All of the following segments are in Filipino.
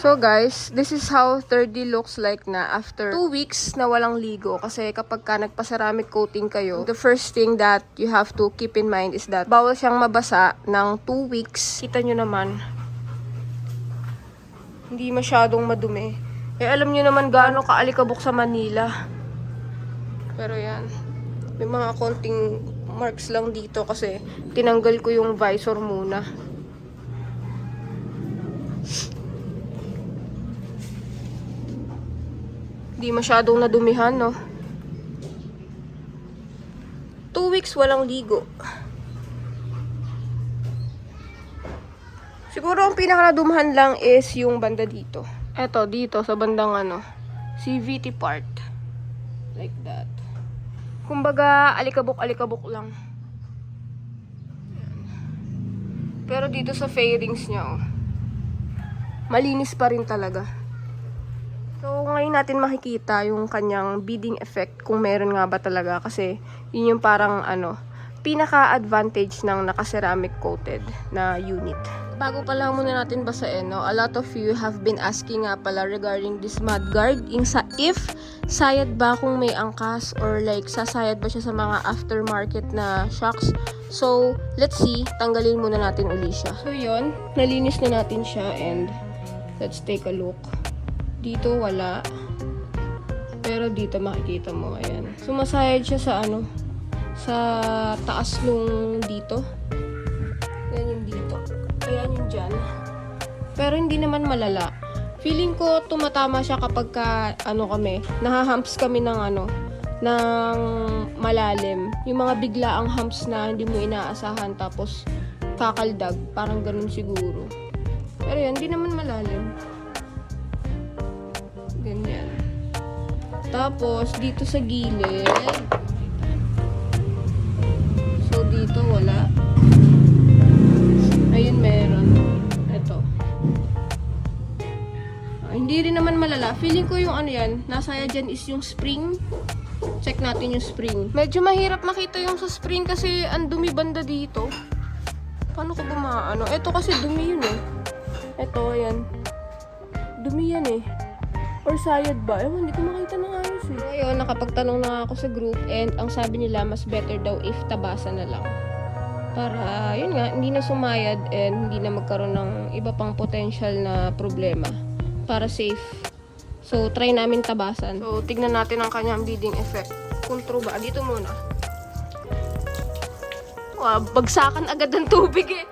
So guys, this is how 3D looks like na after 2 weeks na walang ligo. Kasi kapag ka nagpa-ceramic coating kayo, the first thing that you have to keep in mind is that bawal siyang mabasa ng 2 weeks. Kita nyo naman, hindi masyadong madumi. Eh alam nyo naman gaano kaalikabok sa Manila. Pero yan, may mga konting marks lang dito kasi tinanggal ko yung visor muna. Hindi masyadong nadumihan, no? 2 weeks walang ligo. Siguro ang pinaka-nadumihan lang is yung banda dito. Eto, dito sa bandang CVT part. Like that. Kumbaga, alikabok-alikabok lang. Ayan. Pero dito sa fairings niya, malinis pa rin talaga. So, ngayon natin makikita yung kanyang beading effect kung meron nga ba talaga kasi yun yung parang pinaka-advantage ng naka-ceramic coated na unit. Bago pala muna natin basahin, a lot of you have been asking nga pala regarding this mudguard, if sayad ba kung may angkas or like sasayad ba siya sa mga aftermarket na shocks. So, let's see, tanggalin muna natin uli siya. So, yun, nalinis na natin siya and let's take a look. Dito wala. Pero dito makikita mo, ayan. Sumasayad siya sa sa taas nung dito. Ayan yung dito. Ayan yung dyan. Pero hindi naman malala. Feeling ko tumatama siya kapag nahahumps kami ng ng malalim. Yung mga biglaang humps na hindi mo inaasahan tapos kakaldag. Parang ganun siguro. Pero yan, hindi naman malalim. Ganyan. Tapos, dito sa gilid. So, dito wala. Ayun, meron. Ito. Hindi rin naman malala. Feeling ko yung yan, nasaya dyan is yung spring. Check natin yung spring. Medyo mahirap makita yung sa spring kasi ang dumi banda dito. Paano ko ba Ito kasi dumi yun eh. Ito, ayan. Dumi yan eh. Or sayad ba? Ewan, hindi ko makita ng ayos eh. Ngayon, nakapagtanong na ako sa group and ang sabi nila, mas better daw if tabasa na lang. Para, yun nga, hindi na sumayad and hindi na magkaroon ng iba pang potential na problema. Para safe. So, try namin tabasan. So, tignan natin ang kanyang beading effect. Kung true ba? Dito muna. Wow, bagsakan agad ng tubig eh.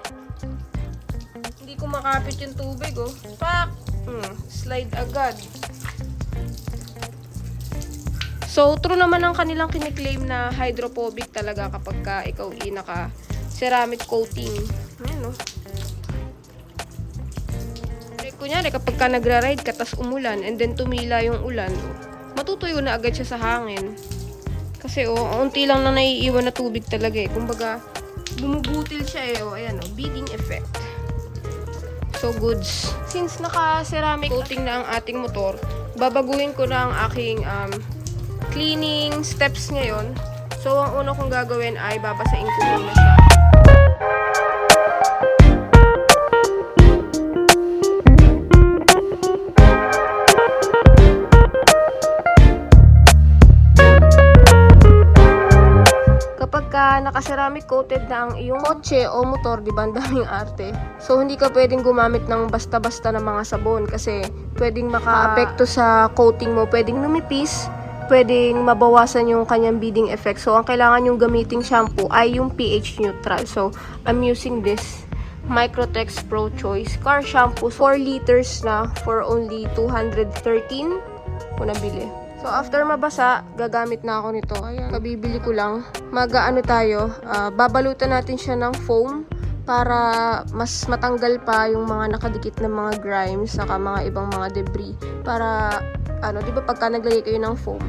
Hindi ko makapit yung tubig oh. Pak! Slide agad. So, true naman ang kanilang kiniklaim na hydrophobic talaga kapag ka ikaw naka-ceramic coating. Ayan, no? Kunyari, kapag ka nagra-ride ka, tas umulan, and then tumila yung ulan, matutuyo na agad siya sa hangin. Kasi, unti lang na naiiwan na tubig talaga eh. Kumbaga, bumubutil siya eh. Ayan, beading effect. So, goods. Since naka-ceramic coating na ang ating motor, babaguhin ko na ang aking cleaning steps ngayon. So, ang una kong gagawin ay babasain ko muna siya. Naka-ceramic coated na ang iyong kotse o motor, di ba, ang daming arte. So, hindi ka pwedeng gumamit ng basta-basta na mga sabon kasi pwedeng maka-apekto sa coating mo, pwedeng lumipis, pwedeng mabawasan yung kanyang beading effect. So, ang kailangan yung gamiting shampoo ay yung pH neutral. So, I'm using this Microtex Pro Choice Car Shampoo. 4 liters na for only 213 ko nabili. So, after mabasa, gagamit na ako nito. Ayan, kabibili ko lang. Babalutan natin siya ng foam para mas matanggal pa yung mga nakadikit na mga grimes saka mga ibang mga debris. Para di ba pagka naglagay kayo ng foam,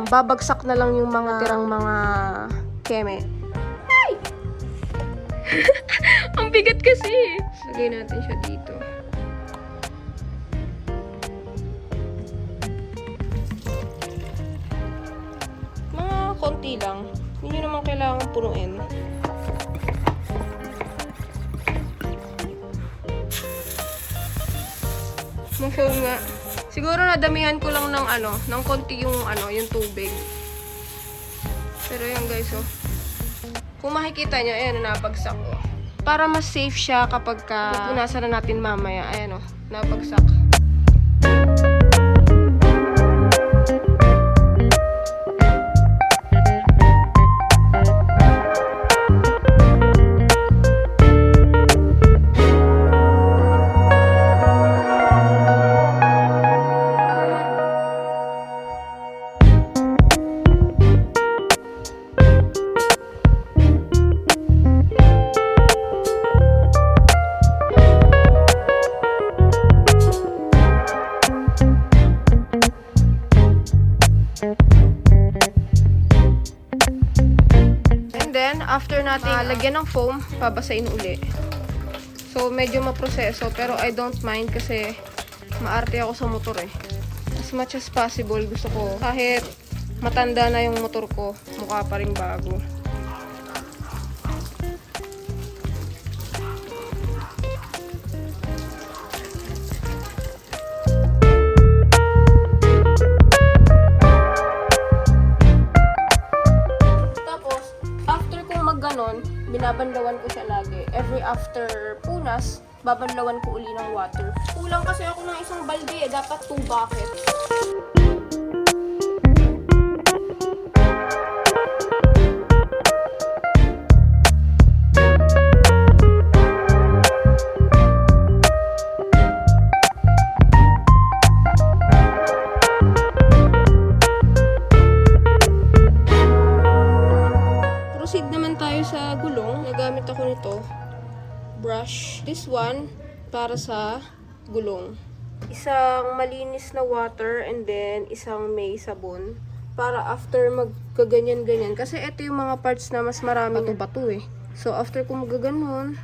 babagsak na lang yung mga tirang mga keme. Ay! Ang bigat kasi. Lagay natin siya dito. Mga konti lang. Hindi naman kailangan punuin. Mafoam nga. Siguro nadamihan ko lang ng konti yung yung tubig. Pero yan guys, oh. Kung makikita nyo, ayan, napagsak, oh. Para mas safe siya kapag pupunasan na natin mamaya. Ayan, oh, napagsak. After natin lagyan ng foam, babasahin uli. So, medyo maproseso, pero I don't mind kasi maarte ako sa motor eh. As much as possible, gusto ko kahit matanda na yung motor ko, mukha pa rin bago. Binabanlawan ko siya lagi. Every after punas, babanlawan ko uli ng water. Kulang kasi ako ng isang balde eh. Dapat 2 buckets. Proceed naman tayo sa gulong. Nagamit ako nito. Brush. This one, para sa gulong. Isang malinis na water and then isang may sabon. Para after magkaganyan-ganyan. Kasi ito yung mga parts na mas maraming bato eh. So after kung magaganon,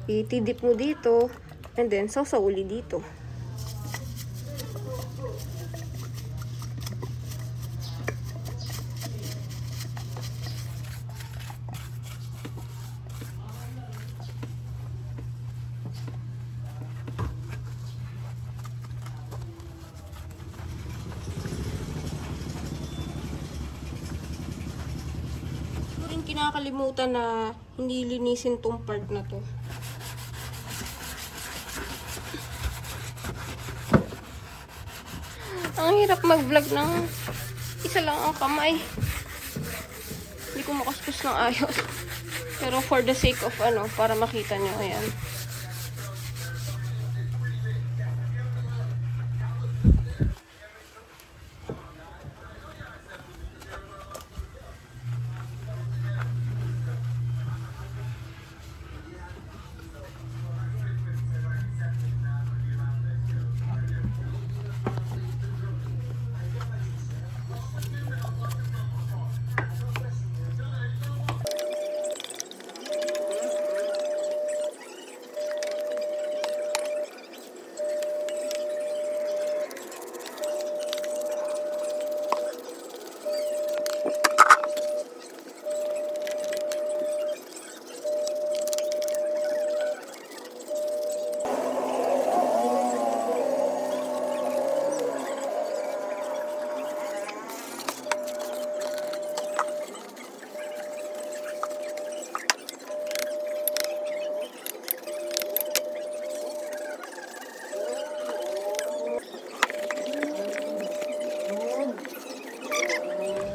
itidip mo dito and then sasauli dito. Kinakalimutan na hindi linisin tong part na to. Ang hirap mag-vlog ng isa lang ang kamay. Hindi ko makuskus ng ayos. Pero for the sake of para makita nyo, ayan.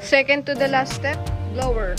Second to the last step, blower.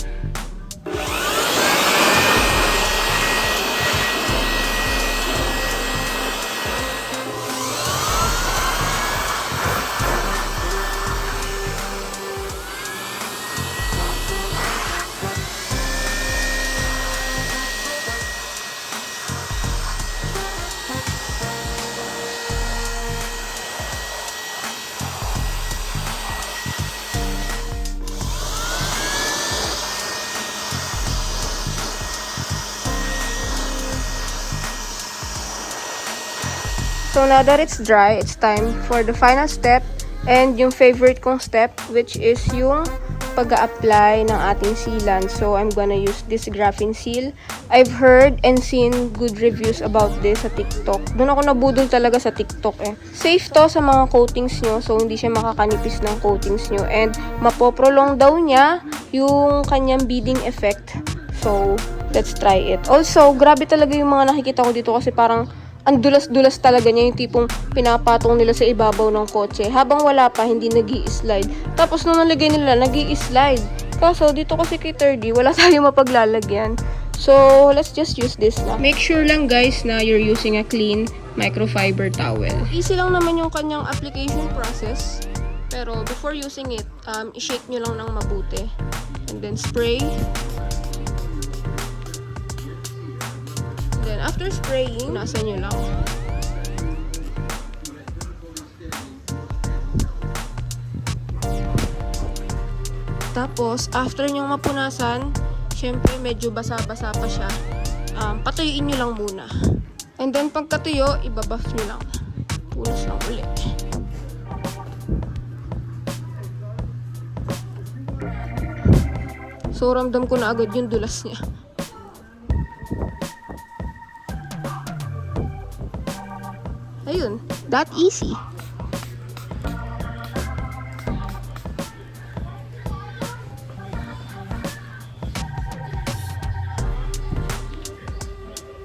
So now that it's dry, it's time for the final step and yung favorite kong step, which is yung pag-a-apply ng ating sealant. So I'm gonna use this graphene seal. I've heard and seen good reviews about this sa TikTok. Doon ako nabudol talaga sa TikTok eh. Safe to sa mga coatings nyo, so hindi siya makakanipis ng coatings nyo. And mapoprolong daw niya yung kanyang beading effect. So let's try it. Also, grabe talaga yung mga nakikita ko dito kasi parang ang dulas-dulas talaga niya, yung tipong pinapatong nila sa ibabaw ng kotse. Habang wala pa, hindi nag-i-slide. Tapos nung nalagay nila, nag-i-slide. Kaso dito kasi kay 3D, wala tayong mapaglalagyan. So, let's just use this na. Make sure lang guys na you're using a clean microfiber towel. Easy lang naman yung kanyang application process. Pero before using it, i-shake nyo lang ng mabuti. And then spray. Then, after spraying, nasa nyo lang. Tapos, after nyong mapunasan, syempre medyo basa-basa pa siya. Patuyuin nyo lang muna. And then, pagkatuyo, ibabuff nyo lang. Punas lang ulit. So, ramdam ko na agad yung dulas niya. Ayun, that easy.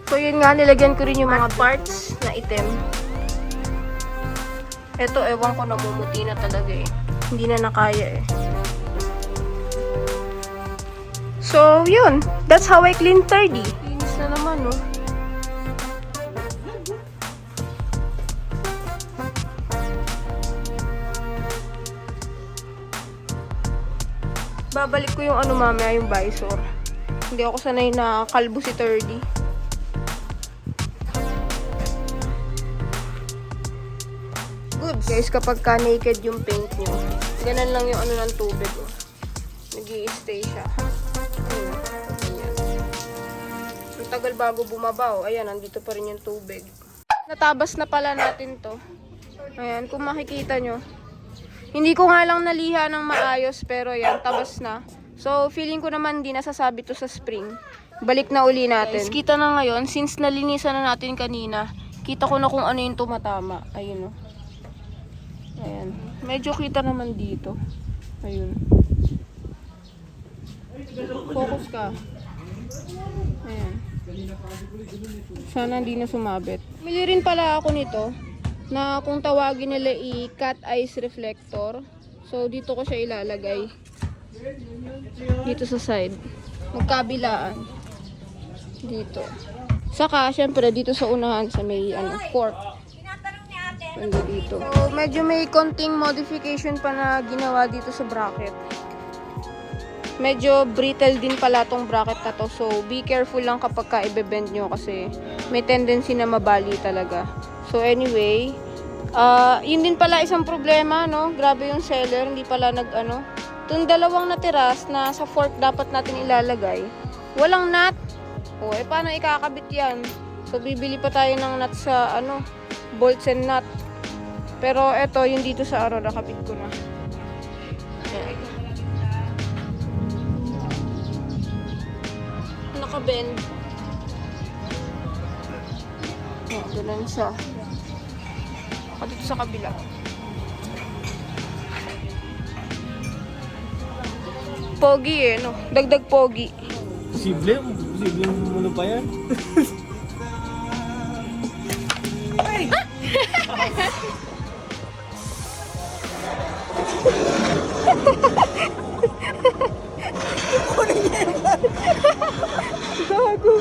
So yun nga, nilagyan ko rin yung mga parts na itim. Eto, ewan ko, namumuti na talaga eh. Hindi na nakaya eh. So yun, that's how I clean 3D. Linis na naman, no? Babalik ko yung ano mamaya, yung visor. Hindi ako sanay na kalbo si 3D. Good guys, kapag ka naked yung paint nyo, ganun lang yung ano ng tubig. Oh. Nag-i-stay siya. Ayan. Ang tagal bago bumaba. Oh. Ayan, nandito pa rin yung tubig. Natabas na pala natin to. Ayan, kung makikita nyo. Hindi ko nga lang naliha ng maayos, pero yan, tabas na. So, feeling ko naman hindi nasasabi to sa spring. Balik na uli natin. Guys, kita na ngayon, since nalinisan na natin kanina, kita ko na kung ano yung tumatama. Ayun, o. Ayan. Medyo kita naman dito. Ayun. Focus ka. Ayan. Sana hindi na sumabit. Mili rin pala ako nito. Na kung tawagin nila i-cat eyes reflector. So, dito ko siya ilalagay. Dito sa side. Magkabilaan. Dito. Saka, syempre, dito sa unahan sa may fork. Dito. So, medyo may konting modification pa na ginawa dito sa bracket. Medyo brittle din pala tong bracket na to. So, be careful lang kapag ka i-bend nyo kasi may tendency na mabali talaga. So, anyway, yun din pala isang problema, no? Grabe yung seller, hindi pala nag-ano. Itong dalawang natiras na sa fork dapat natin ilalagay. Walang nut. O, paano ikakabit yan? So, bibili pa tayo ng nut sa, bolts and nut. Pero, eto, yung dito sa nakabit ko na. Ayan. Nakabend. Ayan, ganun siya. Dito sa kabila. Pogi eh, no? Dagdag pogi. Posible ano pa yan? Ay! Gago.